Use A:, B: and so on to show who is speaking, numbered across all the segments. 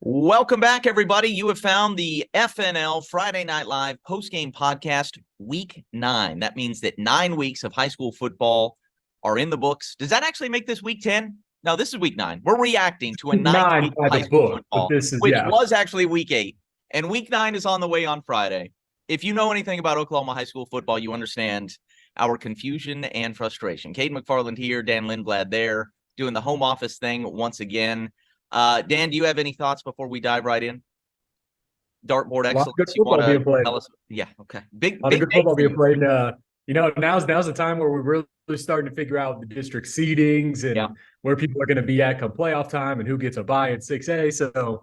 A: Welcome back, everybody. You have found the FNL Friday Night Live post-game podcast, week 9. That means that 9 weeks of high school football are in the books. Does that actually make this week 10? No, this is week 9. We're reacting to a ninth
B: Nine
A: week
B: by
A: of
B: the
A: high school
B: book, but
A: football,
B: this is
A: which
B: yeah.
A: was actually week 8. And week 9 is on the way on Friday. If you know anything about Oklahoma high school football, you understand our confusion and frustration. Cade McFarland here, Dan Lindblad there, doing the home office thing once again. Dan, do you have any thoughts before we dive right in? Dartboard
B: A lot of good
A: excellence. You want
B: football
A: to
B: being played.
A: tell us? Yeah. Okay. Big,
B: A lot of
A: big
B: good
A: day
B: football
A: for
B: being
A: you.
B: played. Now's the time where we're really starting to figure out the district seedings
A: Yeah.
B: and where people are going to be at come playoff time and who gets a bye in 6A. So,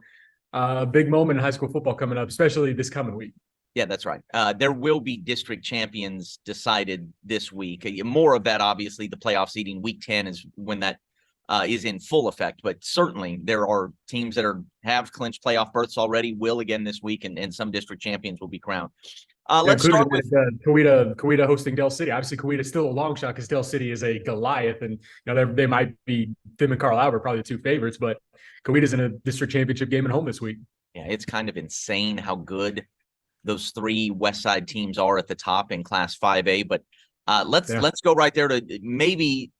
B: big moment in high school football coming up, especially this coming week.
A: Yeah, that's right. There will be district champions decided this week. More of that, obviously, the playoff seeding. Week 10 is when that is in full effect. But certainly, there are teams that have clinched playoff berths already. Will again this week, and some district champions will be crowned. Let's
B: Including
A: start with
B: Coweta hosting Del City. Obviously, Coweta's still a long shot because Del City is a Goliath, and they might be them and Carl Albert probably the two favorites, but Coweta's in a district championship game at home this week.
A: yeah. It's kind of insane how good those 3 West Side teams are at the top in Class 5A. But let's go right there to maybe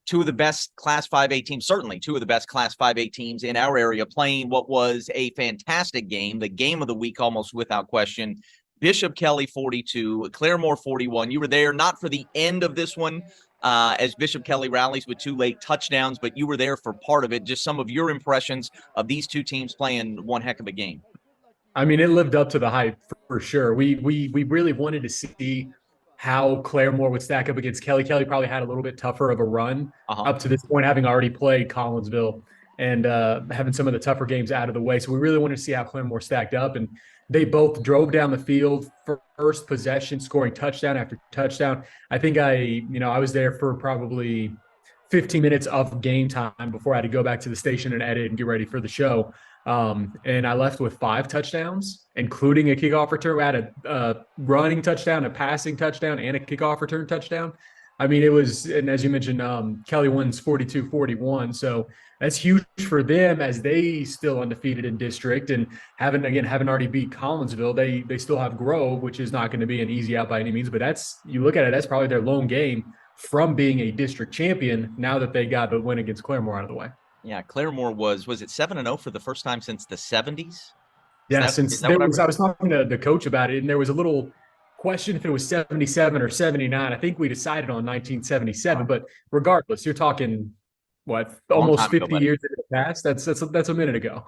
A: 2 of the best Class 5A teams, certainly 2 of the best Class 5A teams in our area, playing what was a fantastic game, the game of the week almost without question. Bishop Kelly 42, Claremore 41. You were there not for the end of this one as Bishop Kelly rallies with 2 late touchdowns, but you were there for part of it. Just some of your impressions of these 2 teams playing one heck of a game.
B: I mean, it lived up to the hype for sure. We really wanted to see how Claremore would stack up against Kelly. Kelly probably had a little bit tougher of a run up to this point, having already played Collinsville and having some of the tougher games out of the way. So we really wanted to see how Claremore stacked up, and they both drove down the field, first possession, scoring touchdown after touchdown. I think I was there for probably 15 minutes of game time before I had to go back to the station and edit and get ready for the show. And I left with 5 touchdowns, including a kickoff return. We had a running touchdown, a passing touchdown, and a kickoff return touchdown. I mean, it was, and as you mentioned, Kelly wins 42-41. So that's huge for them as they still undefeated in district and haven't already beat Collinsville. They still have Grove, which is not going to be an easy out by any means, but you look at it, that's probably their lone game from being a district champion now that they got the win against Claremore out of the way.
A: Yeah, Claremore was it 7-0 for the first time since the 70s?
B: Yeah,
A: Is
B: since
A: that what I read?
B: I was talking to the coach about it, and there was a little question if it was 77 or 79. I think we decided on 1977, but regardless, you're talking what,
A: Long
B: almost
A: time ago,
B: 50
A: buddy.
B: years in the past. That's a minute ago.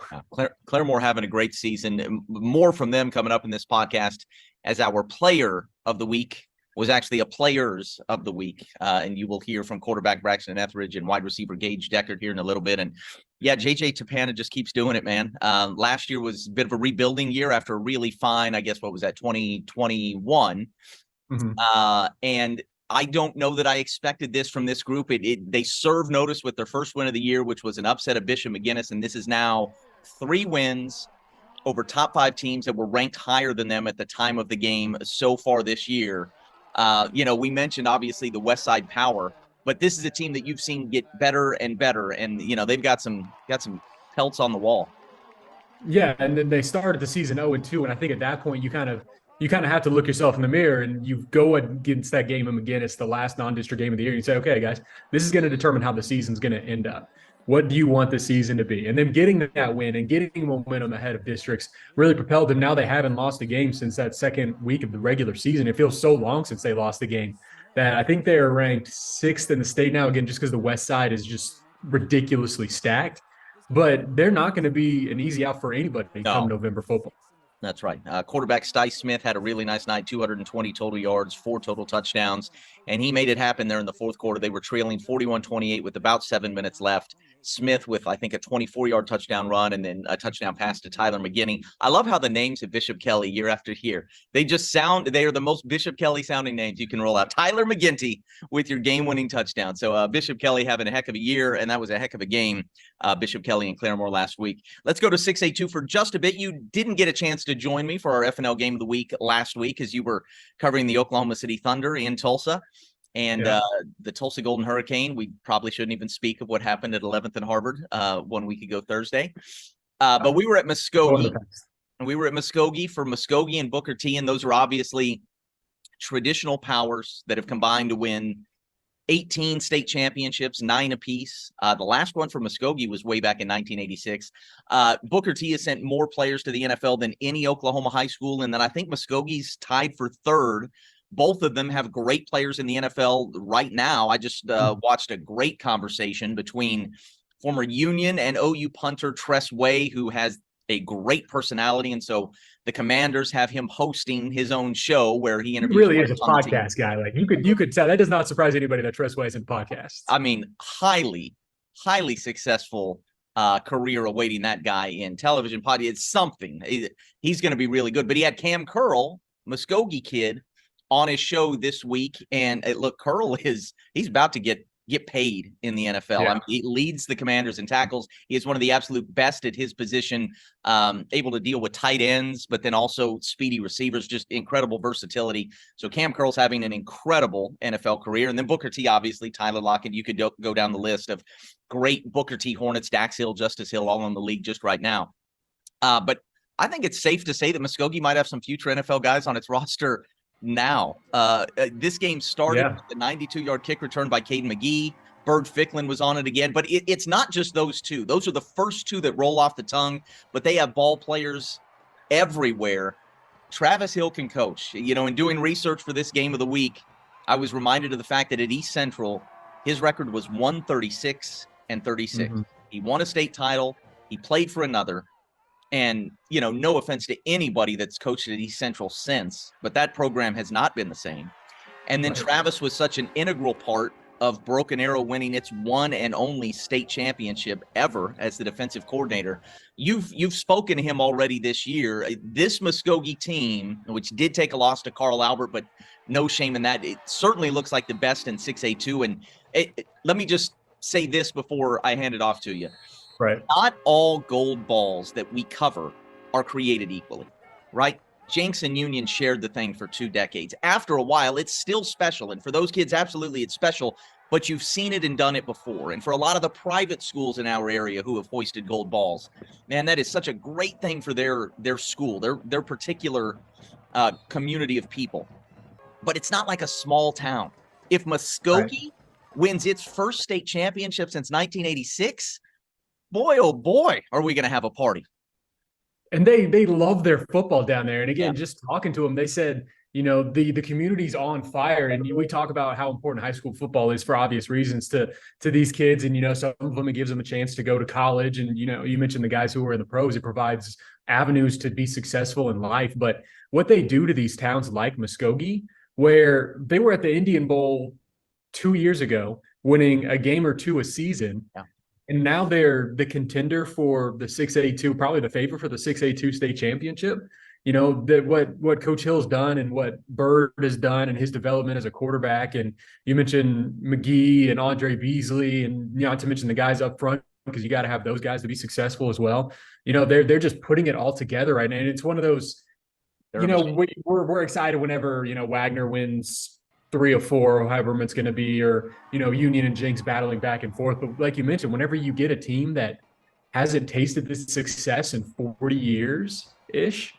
A: Claremore having a great season. More from them coming up in this podcast as our player of the week was actually a players of the week. And you will hear from quarterback Braxton Etheridge and wide receiver Gage Deckard here in a little bit. And yeah, JJ Tapana just keeps doing it, man. Last year was a bit of a rebuilding year after a really fine, I guess, what was that, 2021. And I don't know that I expected this from this group. They served notice with their first win of the year, which was an upset of Bishop McGuinness. And this is now 3 wins over top 5 teams that were ranked higher than them at the time of the game so far this year. We mentioned obviously the West Side Power, but this is a team that you've seen get better and better, and they've got some pelts on the wall.
B: Yeah, and then they started the season 0-2, and I think at that point you kind of have to look yourself in the mirror and you go against that game of McGuinness, the last non-district game of the year. You say, okay, guys, this is going to determine how the season's going to end up. What do you want the season to be? And then getting that win and getting momentum ahead of districts really propelled them. Now they haven't lost a game since that second week of the regular season. It feels so long since they lost the game that I think they are ranked 6th in the state now, again, just because the West Side is just ridiculously stacked. But they're not going to be an easy out for anybody come November football.
A: That's right. Quarterback Styce Smith had a really nice night, 220 total yards, 4 total touchdowns, and he made it happen there in the fourth quarter. They were trailing 41-28 with about 7 minutes left. Smith with, I think, a 24-yard touchdown run and then a touchdown pass to Tyler McGinney. I love how the names of Bishop Kelly year after year, they are the most Bishop Kelly sounding names you can roll out. Tyler McGinty with your game-winning touchdown. So Bishop Kelly having a heck of a year, and that was a heck of a game, Bishop Kelly and Claremore last week. Let's go to 6A2 for just a bit. You didn't get a chance to join me for our FNL game of the week last week as you were covering the Oklahoma City Thunder in Tulsa. And the Tulsa Golden Hurricane, we probably shouldn't even speak of what happened at 11th and Harvard 1 week ago Thursday. But we were at
B: Go in the
A: Muskogee.
B: past.
A: And we were at Muskogee for Muskogee and Booker T, and those are obviously traditional powers that have combined to win 18 state championships, 9 apiece. The last one for Muskogee was way back in 1986. Booker T has sent more players to the NFL than any Oklahoma high school, and then I think Muskogee's tied for third. Both of them have great players in the NFL right now. I just watched a great conversation between former Union and OU punter Tress Way, who has a great personality, and so the Commanders have him hosting his own show where he interviews.
B: He really is a podcast guy. Like you could tell that does not surprise anybody that Tress Way is in podcasts.
A: I mean, highly successful career awaiting that guy in television podcast. It's something. He's going to be really good. But he had Cam Curl, Muskogee kid, on his show this week, and look, Curl he's about to get paid in the NFL.
B: Yeah.
A: I mean, he leads the Commanders in tackles. He is one of the absolute best at his position, able to deal with tight ends, but then also speedy receivers, just incredible versatility. So Cam Curl's having an incredible NFL career. And then Booker T, obviously, Tyler Lockett. You could go down the list of great Booker T Hornets, Dax Hill, Justice Hill, all in the league just right now. But I think it's safe to say that Muskogee might have some future NFL guys on its roster now. This game started with the 92-yard kick return by Caden McGee. Bird Ficklin was on it again, but it's not just those two. Those are the first two that roll off the tongue, but they have ball players everywhere. Travis Hill can coach. You know, in doing research for this game of the week, I was reminded of the fact that at East Central, his record was 136-36. Mm-hmm. He won a state title. He played for another. And, you know, no offense to anybody that's coached at East Central since, but that program has not been the same. And then Travis was such an integral part of Broken Arrow winning its one and only state championship ever as the defensive coordinator. You've spoken to him already this year. This Muskogee team, which did take a loss to Carl Albert, but no shame in that, it certainly looks like the best in 6A2. And let me just say this before I hand it off to you.
B: Right.
A: Not all gold balls that we cover are created equally, right? Jenks and Union shared the thing for 2 decades. After a while, it's still special. And for those kids, absolutely, it's special. But you've seen it and done it before. And for a lot of the private schools in our area who have hoisted gold balls, man, that is such a great thing for their school, their particular community of people. But it's not like a small town. If Muskogee wins its first state championship since 1986, boy, oh boy, are we going to have a party.
B: And they love their football down there. And again, just talking to them, they said, you know, the community's on fire. And we talk about how important high school football is for obvious reasons to these kids. And, you know, some of them, it gives them a chance to go to college. And, you know, you mentioned the guys who are in the pros, it provides avenues to be successful in life. But what they do to these towns like Muskogee, where they were at the Indian Bowl 2 years ago, winning a game or two a season. Yeah. And now they're the contender for the 6A2, probably the favorite for the 6A2 state championship. You know, what Coach Hill's done and what Bird has done and his development as a quarterback. And you mentioned McGee and Andre Beasley, and not to mention the guys up front, because you got to have those guys to be successful as well. You know, they're just putting it all together right now. And it's one of those, you know, we're excited whenever, you know, Wagner wins 3 or 4, or however it's going to be, or, you know, Union and Jenks battling back and forth. But like you mentioned, whenever you get a team that hasn't tasted this success in 40 years ish,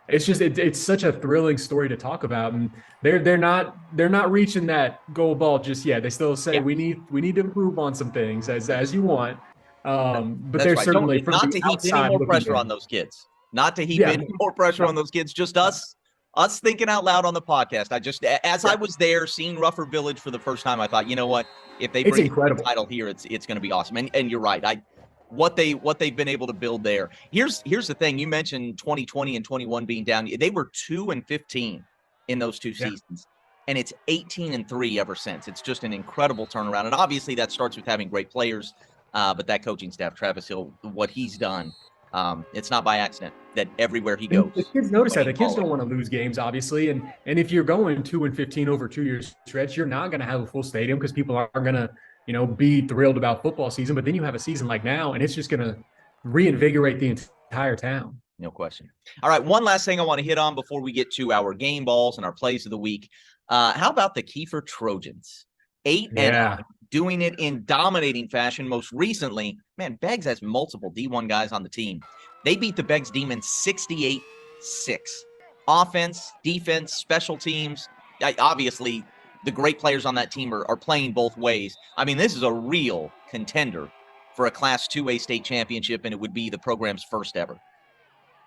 B: it's just, it's such a thrilling story to talk about. And they're not reaching that gold ball just yet. They still say we need to improve on some things as you want. But they're certainly
A: not to heap any more pressure on those kids. Not to heap any more pressure on those kids. Just us thinking out loud on the podcast. I was there seeing Ruffer Village for the first time, I thought, you know what? If they bring the title here, it's going to be awesome. And you're right. What they've been able to build there. Here's the thing. You mentioned 2020 and 21 being down. They were 2-15 in those 2 seasons, and it's 18-3 ever since. It's just an incredible turnaround. And obviously that starts with having great players. But that coaching staff, Travis Hill, what he's done, it's not by accident that everywhere he goes.
B: The kids notice that. The kids don't want to lose games, obviously. And if you're going 2-15 over 2 years stretch, you're not going to have a full stadium because people aren't going to, you know, be thrilled about football season. But then you have a season like now, and it's just going to reinvigorate the entire town.
A: No question. All right, one last thing I want to hit on before we get to our game balls and our plays of the week. How about the Kiefer Trojans? 8-0. doing it in dominating fashion. Most recently, man, Beggs has multiple D1 guys on the team. They beat the Beggs Demons 68-6. Offense, defense, special teams. Obviously, the great players on that team are playing both ways. I mean, this is a real contender for a Class 2A state championship, and it would be the program's first ever.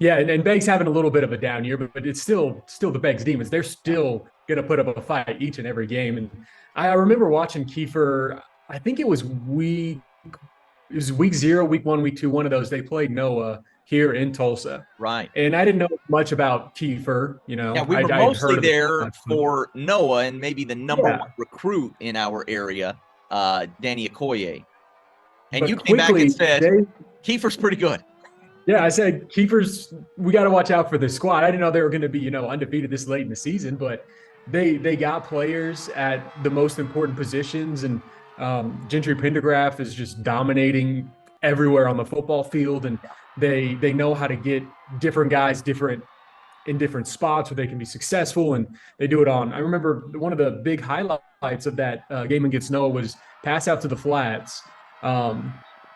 B: Yeah, and Beggs having a little bit of a down year, but it's still the Beggs Demons. They're still going to put up a fight each and every game. And I remember watching Kiefer. I think it was week 0, week 1, week 2, one of those. They played Noah here in Tulsa,
A: right?
B: And I didn't know much about Kiefer. You know,
A: yeah, we were mostly there for Noah and maybe the number one recruit in our area, Danny Okoye. And but you came back and said Kiefer's pretty good.
B: Yeah, I said Kiefer's. We got to watch out for this squad. I didn't know they were going to be, undefeated this late in the season, but they got players at the most important positions, and Gentry Pendergraph is just dominating everywhere on the football field, and they know how to get different guys in different spots where they can be successful, and they do it on. I remember one of the big highlights of that game against Noah was pass out to the flats.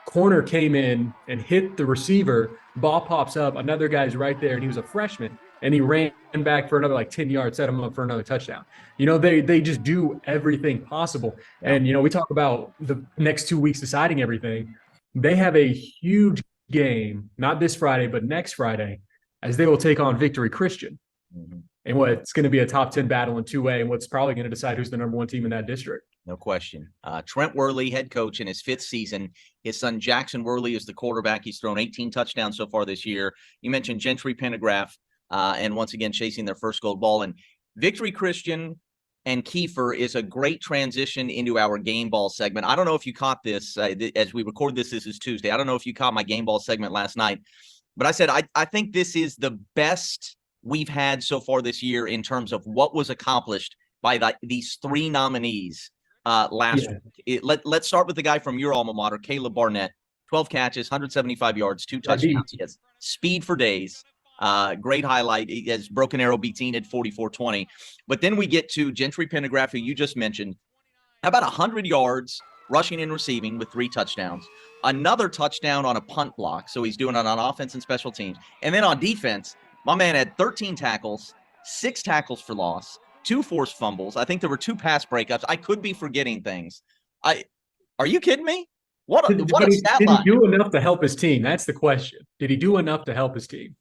B: Corner came in and hit the receiver, ball pops up, another guy's right there, and he was a freshman, and he ran back for another 10 yards, set him up for another touchdown. They just do everything possible. And, we talk about the next 2 weeks deciding everything. They have a huge game, not this Friday, but next Friday, as they will take on Victory Christian. Mm-hmm. And what's going to be a top 10 battle in 2A, and what's probably going to decide who's the number 1 team in that district.
A: No question. Trent Worley, head coach in his 5th season. His son Jackson Worley is the quarterback. He's thrown 18 touchdowns so far this year. You mentioned Gentry Pendergraph, and once again chasing their first gold ball. And Victory Christian and Kiefer is a great transition into our game ball segment. I don't know if you caught this as we record this. This is Tuesday. I don't know if you caught my game ball segment last night, but I said I think this is the best we've had so far this year in terms of what was accomplished by these 3 nominees. Last week. Let's start with the guy from your alma mater, Caleb Barnett. 12 catches, 175 yards, 2 touchdowns. He has speed for days. Great highlight. He has Broken Arrow beats Enid 44-20. But then we get to Gentry Pendergraph, who you just mentioned. About 100 yards rushing and receiving with 3 touchdowns. Another touchdown on a punt block. So he's doing it on offense and special teams. And then on defense, my man had 13 tackles, 6 tackles for loss, 2 forced fumbles. I think there were 2 pass breakups. I could be forgetting things. Are you kidding me? What a stat line.
B: Did he do enough to help his team? That's the question. Did he do enough to help his team?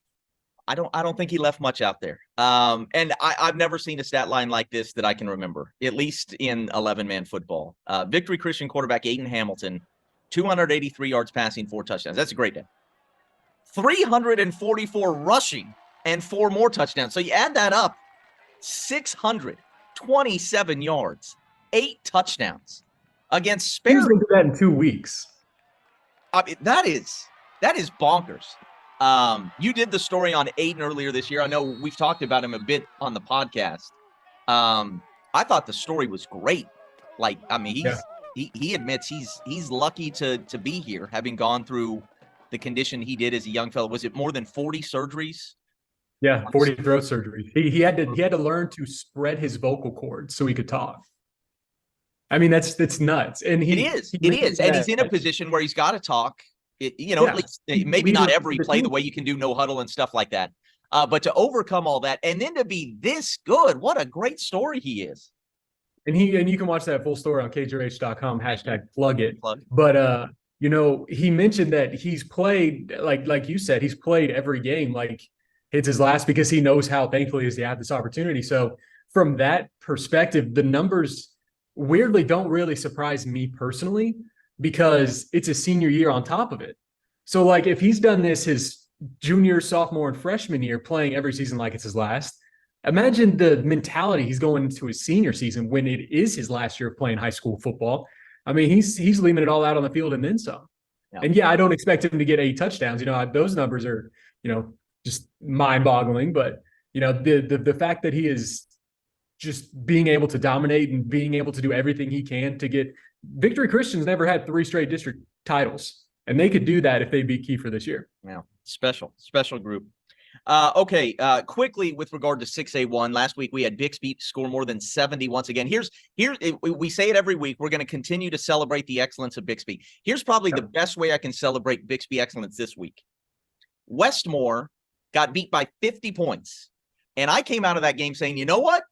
A: I don't think he left much out there. And I've never seen a stat line like this that I can remember, at least in 11-man football. Victory Christian quarterback Aiden Hamilton, 283 yards passing, 4 touchdowns. That's a great day. 344 rushing and 4 more touchdowns. So you add that up. 627 yards, 8 touchdowns against Sperry.
B: He's going to do that in 2 weeks.
A: I mean, that is bonkers. You did the story on Aiden earlier this year. I know we've talked about him a bit on the podcast. I thought the story was great. He admits he's lucky to be here, having gone through the condition he did as a young fellow. Was it more than 40 surgeries?
B: Yeah, 40 throat surgery. He had to learn to spread his vocal cords so he could talk. I mean, that's nuts. And
A: it is. And he's in a position where he's got to talk. At least maybe not every play the way you can do no huddle and stuff like that. But to overcome all that and then to be this good, what a great story he is.
B: And you can watch that full story on KJH.com, #plug it. But he mentioned that he's played, like you said, he's played every game like it's his last, because he knows how thankful he is to have this opportunity. So from that perspective, the numbers weirdly don't really surprise me personally, because it's a senior year on top of it. So if he's done this his junior, sophomore, and freshman year, playing every season like it's his last, imagine the mentality he's going into his senior season when it is his last year of playing high school football. I mean, he's leaving it all out on the field and then some. Yeah. And I don't expect him to get 8 touchdowns. Those numbers are, just mind-boggling. But the fact that he is just being able to dominate and being able to do everything he can to get Victory Christian's never had 3 straight district titles, and they could do that if they beat Kiefer this year.
A: Yeah, special group. Okay, quickly with regard to 6A1, last week we had Bixby score more than 70 once again. We say it every week. We're going to continue to celebrate the excellence of Bixby. Here's probably the best way I can celebrate Bixby excellence this week. Westmore got beat by 50 points. And I came out of that game saying, you know what?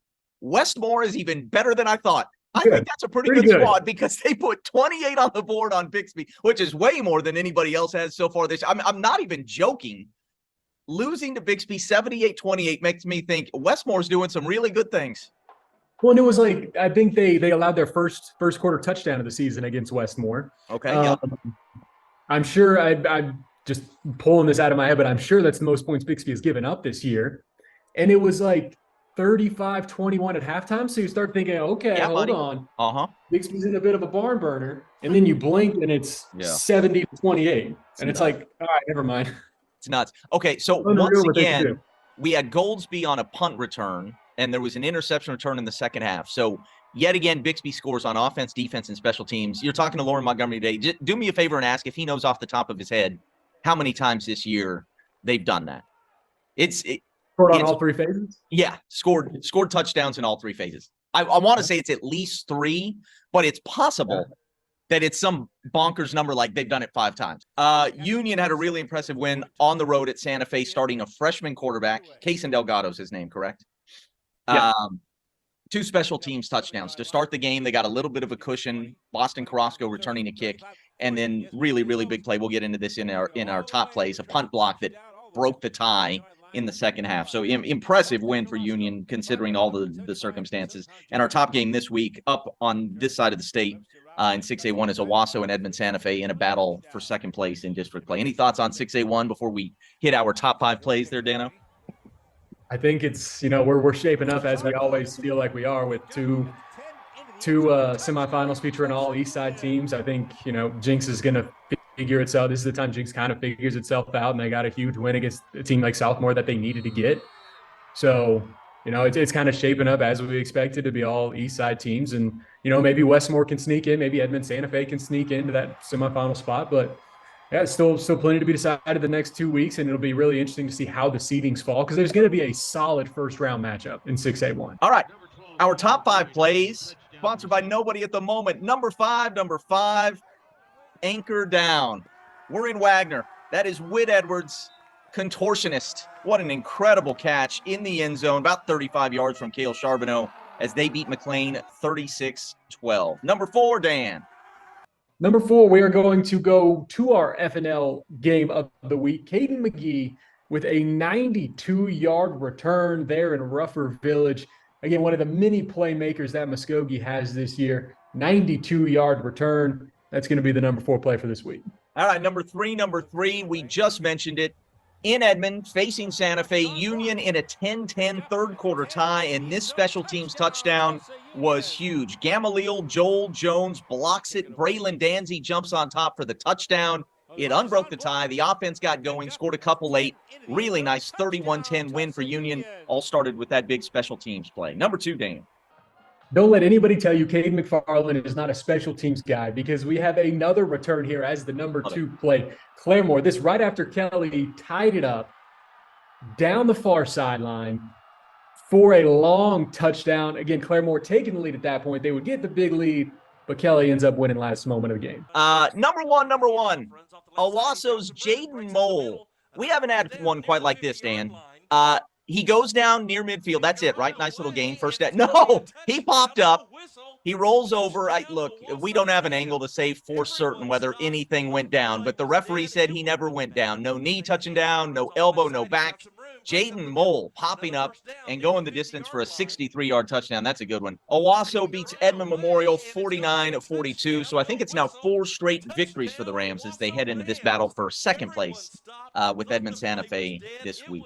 A: Westmore is even better than I thought. I think that's a pretty good squad because they put 28 on the board on Bixby, which is way more than anybody else has so far this year. I'm not even joking. Losing to Bixby 78-28 makes me think Westmore's doing some really good things.
B: Well, and it was like, I think they allowed their first quarter touchdown of the season against Westmore.
A: Okay, yeah.
B: I'm sure I'm just pulling this out of my head, but I'm sure that's the most points Bixby has given up this year. And it was like 35-21 at halftime. So you start thinking, okay, hold on. Bixby's in a bit of a barn burner. And then you blink and it's 70-28. And it's like, all right, never mind.
A: It's nuts. Okay, so once again, we had Goldsby on a punt return, and there was an interception return in the second half. So yet again, Bixby scores on offense, defense, and special teams. You're talking to Lauren Montgomery today. Just do me a favor and ask if he knows off the top of his head how many times this year they've done that.
B: Scored on all three phases?
A: Yeah, scored touchdowns in all three phases. I want to say it's at least 3, but it's possible that it's some bonkers number like they've done it 5 times. Union had a really impressive win on the road at Santa Fe, starting a freshman quarterback. Cason Delgado's his name, correct?
B: Yeah.
A: 2 special teams touchdowns. To start the game, they got a little bit of a cushion. Boston Carrasco returning a kick, and then really, really big play. We'll get into this in our top plays. A punt block that broke the tie in the second half. So impressive win for Union considering all the circumstances. And our top game this week up on this side of the state in 6A1 is Owasso and Edmond Santa Fe in a battle for second place in district play. Any thoughts on 6A1 before we hit our top 5 plays there, Dano?
B: I think it's, we're shaping up as we always feel like we are with two semifinals featuring all East Side teams. I think, Jinx is going to figure itself. This is the time Jinx kind of figures itself out, and they got a huge win against a team like Southmore that they needed to get. So, it's kind of shaping up as we expected to be all East Side teams. And, maybe Westmore can sneak in, maybe Edmond Santa Fe can sneak into that semifinal spot. But yeah, it's still plenty to be decided the next 2 weeks, and it'll be really interesting to see how the seedings fall because there's going to be a solid first round matchup in 6A1.
A: All right. Our top 5 plays, sponsored by nobody at the moment. Number 5, anchor down. We're in Wagner. That is Whit Edwards, contortionist. What an incredible catch in the end zone, about 35 yards from Cale Charbonneau as they beat McLean 36-12. Number 4, Dan.
B: Number 4, we are going to go to our FNL game of the week. Caden McGee with a 92-yard return there in Ruffer Village. Again, one of the many playmakers that Muskogee has this year. 92-yard return. That's going to be the number 4 play for this week.
A: All right, number three, we just mentioned it. In Edmond, facing Santa Fe, Union in a 10-10 third quarter tie, and this special teams touchdown was huge. Gamaliel Joel Jones blocks it. Braylon Danzy jumps on top for the touchdown. It unbroke the tie. The offense got going, scored a couple late. Really nice 31-10 win for Union. All started with that big special teams play. Number 2, Dan.
B: Don't let anybody tell you Caden McFarland is not a special teams guy because we have another return here as the number 2 play. Claremore, this right after Kelly tied it up down the far sideline for a long touchdown. Again, Claremore taking the lead at that point. They would get the big lead, but Kelly ends up winning last moment of the game.
A: Number one, Owasso's Jaden Mole. We haven't had one quite like this, Dan. He goes down near midfield. That's it, right? Nice little gain. First down. No, he popped up. He rolls over. Look, we don't have an angle to say for certain whether anything went down, but the referee said he never went down. No knee touching down, no elbow, no back. Jaden Mole popping up and going the distance for a 63-yard touchdown. That's a good one. Owasso beats Edmond Memorial 49-42. So I think it's now 4 straight victories for the Rams as they head into this battle for second place with Edmond Santa Fe this week.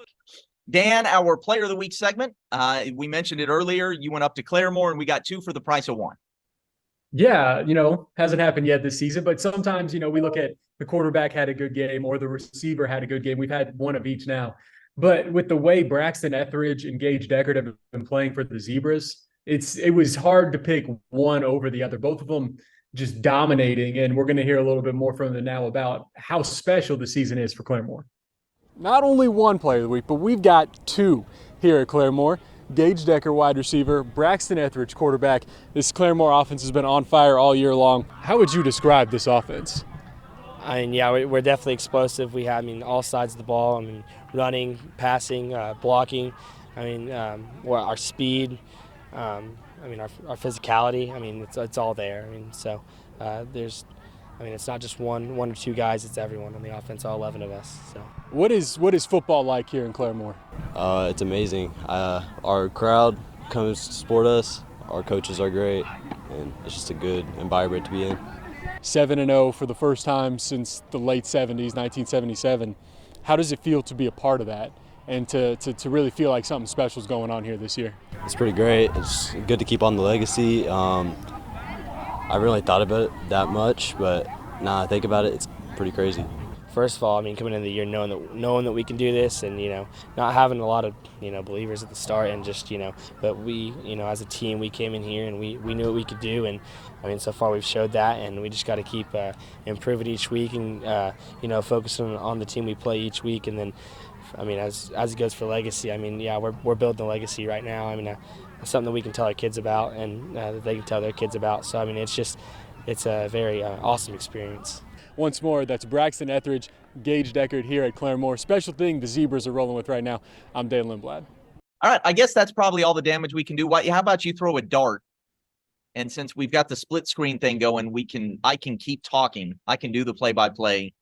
A: Dan, our Player of the Week segment, we mentioned it earlier. You went up to Claremore, and we got 2 for the price of 1.
B: Yeah, hasn't happened yet this season, but sometimes, we look at the quarterback had a good game or the receiver had a good game. We've had one of each now. But with the way Braxton Etheridge and Gage Deckard have been playing for the Zebras, it was hard to pick one over the other. Both of them just dominating, and we're going to hear a little bit more from them now about how special the season is for Claremore. not only one player of the week, but we've got two here at Claremore. Gage Decker, wide receiver, Braxton Etheridge, quarterback. This Claremore offense has been on fire all year long. How would you describe this offense?
C: I mean, yeah, we're definitely explosive. We have, all sides of the ball. I mean, running, passing, blocking. I mean, our speed. Our physicality. I mean, it's all there. I mean, so it's not just one or two guys. It's everyone on the offense, all 11 of us. So.
B: What is football like here in Claremore?
D: It's amazing. Our crowd comes to support us. Our coaches are great, and it's just a good environment to be in.
B: 7-0 for the first time since the late 70s, 1977. How does it feel to be a part of that and to really feel like something special is going on here this year?
D: It's pretty great. It's good to keep on the legacy. I really thought about it that much, but now I think about it, it's pretty crazy.
C: First of all, I mean, coming into the year knowing that we can do this, and not having a lot of believers at the start, and just but we as a team we came in here and we knew what we could do, and I mean so far we've showed that, and we just got to keep improving each week, and focusing on the team we play each week, and then I mean as it goes for legacy, I mean we're building a legacy right now. I mean it's something that we can tell our kids about, and that they can tell their kids about. So I mean it's a very awesome experience.
B: Once more, that's Braxton Etheridge, Gage Deckard here at Claremore. Special thing the Zebras are rolling with right now. I'm Dan Lindblad.
A: All right, I guess that's probably all the damage we can do. How about you throw a dart? And since we've got the split screen thing going, I can keep talking. I can do the play-by-play.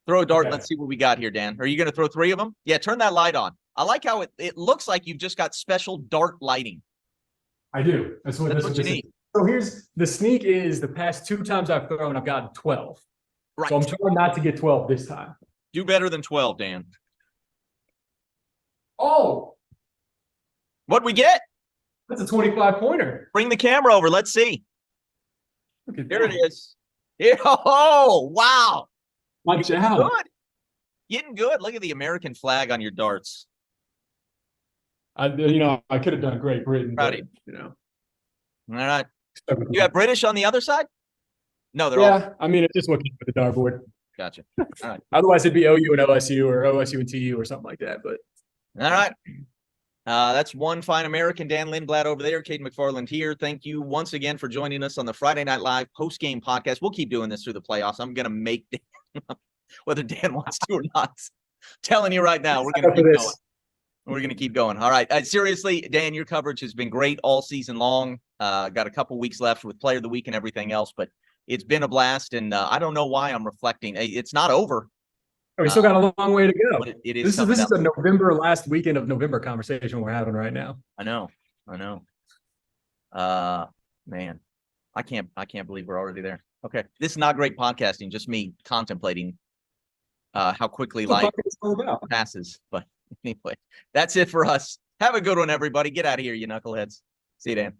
A: Throw a dart. Okay. Let's see what we got here, Dan. Are you going to throw three of them? Yeah, turn that light on. I like how it looks like you've just got special dart lighting.
B: I do. That's what you need. So here's the sneak is the past two times I've thrown, I've gotten 12. Right. So I'm trying not to get 12 this time.
A: Do better than 12, Dan.
B: Oh.
A: What'd we get?
B: That's a 25-pointer.
A: Bring the camera over. Let's see. Look at there it is. Here, oh, wow.
B: Watch out.
A: Good. Getting good. Look at the American flag on your darts.
B: I could have done Great Britain.
A: Proud of you. All right. You got British on the other side? No, they're all.
B: Yeah, I mean, it's just looking for the dartboard.
A: Gotcha. All right.
B: Otherwise, it'd be OU and OSU or OSU and TU or something like that. But
A: all right. That's one fine American. Dan Lindblad over there. Caden McFarland here. Thank you once again for joining us on the Friday Night Live post game podcast. We'll keep doing this through the playoffs. I'm going to make Dan, whether Dan wants to or not. Telling you right now, we're going to keep going. We're going to keep going. All right. Seriously, Dan, your coverage has been great all season long. Got a couple weeks left with Player of the Week and everything else, but it's been a blast, and I don't know why I'm reflecting. It's not over.
B: We still got a long way to go.
A: It is.
B: This is a last weekend of November conversation we're having right now.
A: I know. Man, I can't believe we're already there. Okay, this is not great podcasting. Just me contemplating how quickly life passes. But anyway, that's it for us. Have a good one, everybody. Get out of here, you knuckleheads. See you, Dan.